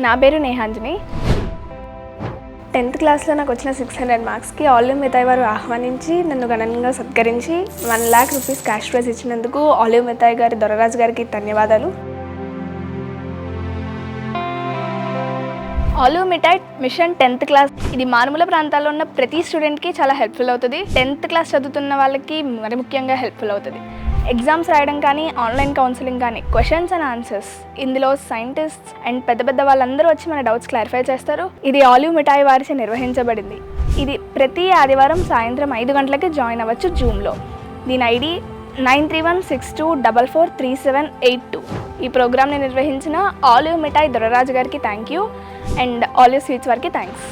నా పేరు నేహాంజని. 10th క్లాస్లో నాకు వచ్చిన 600 మార్క్స్కి ఆలివ్ మిఠాయి వారు ఆహ్వానించి నన్ను ఘనంగా సత్కరించి 1 lakh రూపీస్ క్యాష్ ప్రైజ్ ఇచ్చినందుకు ఆలివ్ మిఠాయి గారి దొరరాజు గారికి ధన్యవాదాలు. ఆలివ్ మిఠాయి మిషన్ 10th క్లాస్ ఇది మారుమూల ప్రాంతాల్లో ఉన్న ప్రతి స్టూడెంట్కి చాలా హెల్ప్ఫుల్ అవుతుంది. 10th క్లాస్ చదువుతున్న వాళ్ళకి మరి ముఖ్యంగా హెల్ప్ఫుల్ అవుతుంది. ఎగ్జామ్స్ రాయడం కానీ, ఆన్లైన్ కౌన్సిలింగ్ కానీ, క్వశ్చన్స్ అండ్ ఆన్సర్స్ ఇందులో సైంటిస్ట్స్ అండ్ పెద్ద పెద్ద వాళ్ళందరూ వచ్చి మన డౌట్స్ క్లారిఫై చేస్తారు. ఇది ఆలివ్ మిఠాయి వారిచే నిర్వహించబడింది. ఇది ప్రతి ఆదివారం సాయంత్రం 5 గంటలకి జాయిన్ అవ్వచ్చు జూమ్లో. దీని ఐడి 9316244378 ఈ ప్రోగ్రామ్ని నిర్వహించిన ఆలివ్ మిఠాయి దొరరాజు గారికి thank you and olive sweets వారికి థ్యాంక్స్.